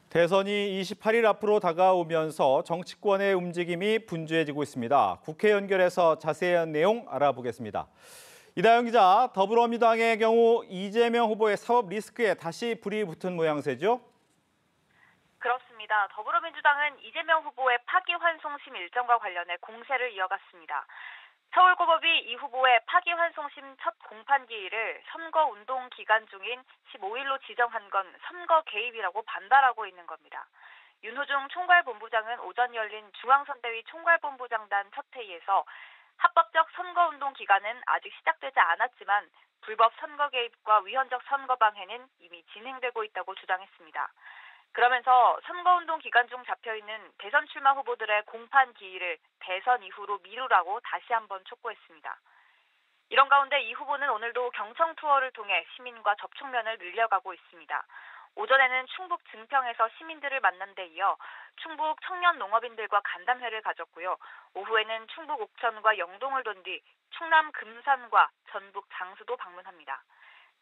대선이 28일 앞으로 다가오면서 정치권의 움직임이 분주해지고 있습니다. 국회 연결해서 자세한 내용 알아보겠습니다. 이다영 기자, 더불어민주당의 경우 이재명 후보의 사법 리스크에 다시 불이 붙은 모양새죠? 그렇습니다. 더불어민주당은 이재명 후보의 파기환송심 일정과 관련해 공세를 이어갔습니다. 서울고법이 이 후보의 파기환송심 첫 공판 기일을 선거운동 기간 중인 15일로 지정한 건 선거 개입이라고 반발하고 있는 겁니다. 윤호중 총괄본부장은 오전 열린 중앙선대위 총괄본부장단 첫 회의에서 합법적 선거운동 기간은 아직 시작되지 않았지만 불법 선거 개입과 위헌적 선거 방해는 이미 진행되고 있다고 주장했습니다. 그러면서 선거운동 기간 중 잡혀있는 대선 출마 후보들의 공판 기일을 대선 이후로 미루라고 다시 한번 촉구했습니다. 이런 가운데 이 후보는 오늘도 경청 투어를 통해 시민과 접촉면을 늘려가고 있습니다. 오전에는 충북 증평에서 시민들을 만난 데 이어 충북 청년 농업인들과 간담회를 가졌고요. 오후에는 충북 옥천과 영동을 돈 뒤 충남 금산과 전북 장수도 방문합니다.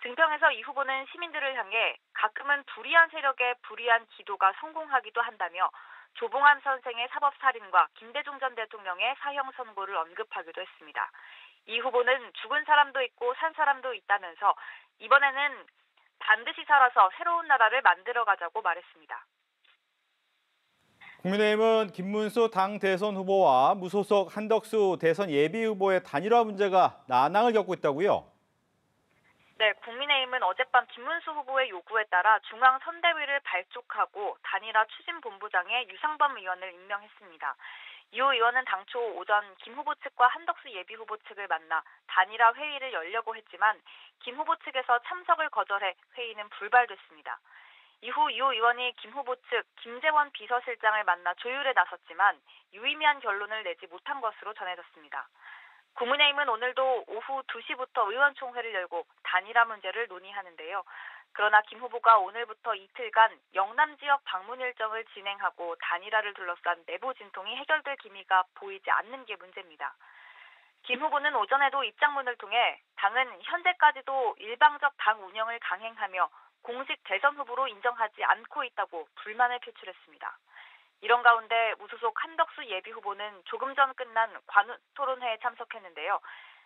증평에서 이 후보는 시민들을 향해 가끔은 불의한 세력의 불의한 기도가 성공하기도 한다며 조봉암 선생의 사법살인과 김대중 전 대통령의 사형 선고를 언급하기도 했습니다. 이 후보는 죽은 사람도 있고 산 사람도 있다면서 이번에는 반드시 살아서 새로운 나라를 만들어가자고 말했습니다. 국민의힘은 김문수 당 대선 후보와 무소속 한덕수 대선 예비 후보의 단일화 문제가 난항을 겪고 있다고요? 네, 국민의힘은 어젯밤 김문수 후보의 요구에 따라 중앙선대위를 발족하고 단일화 추진본부장에 유상범 의원을 임명했습니다. 유 의원은 당초 오전 김 후보 측과 한덕수 예비 후보 측을 만나 단일화 회의를 열려고 했지만 김 후보 측에서 참석을 거절해 회의는 불발됐습니다. 이후 유 의원이 김 후보 측 김재원 비서실장을 만나 조율에 나섰지만 유의미한 결론을 내지 못한 것으로 전해졌습니다. 국민의힘은 오늘도 오후 2시부터 의원총회를 열고 단일화 문제를 논의하는데요. 그러나 김 후보가 오늘부터 이틀간 영남 지역 방문 일정을 진행하고 단일화를 둘러싼 내부 진통이 해결될 기미가 보이지 않는 게 문제입니다. 김 후보는 오전에도 입장문을 통해 당은 현재까지도 일방적 당 운영을 강행하며 공식 대선 후보로 인정하지 않고 있다고 불만을 표출했습니다. 이런 가운데 무소속 한덕수 예비 후보는 조금 전 끝난 관훈토론회에 참석했는데요.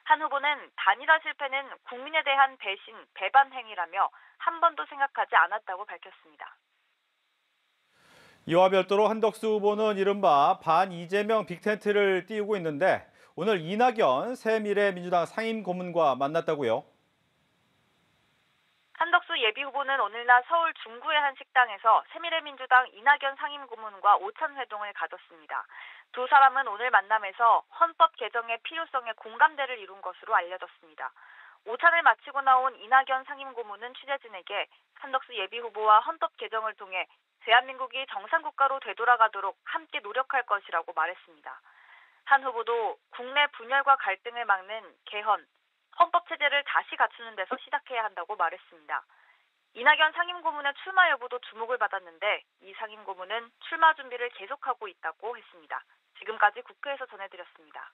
한 후보는 단일화 실패는 국민에 대한 배신, 배반 행위라며 한 번도 생각하지 않았다고 밝혔습니다. 이와 별도로 한덕수 후보는 이른바 반 이재명 빅텐트를 띄우고 있는데 오늘 이낙연 새미래민주당 상임고문과 만났다고요? 한덕수 예비 후보는 오늘 낮 서울 중구의 한 식당에서 새미래민주당 이낙연 상임고문과 오찬회동을 가졌습니다. 두 사람은 오늘 만남에서 헌법 개정의 필요성에 공감대를 이룬 것으로 알려졌습니다. 오찬을 마치고 나온 이낙연 상임고문은 취재진에게 한덕수 예비 후보와 헌법 개정을 통해 대한민국이 정상국가로 되돌아가도록 함께 노력할 것이라고 말했습니다. 한 후보도 국내 분열과 갈등을 막는 개헌, 헌법체제를 다시 갖추는 데서 시작해야 한다고 말했습니다. 이낙연 상임고문의 출마 여부도 주목을 받았는데 이 상임고문은 출마 준비를 계속하고 있다고 했습니다. 지금까지 국회에서 전해드렸습니다.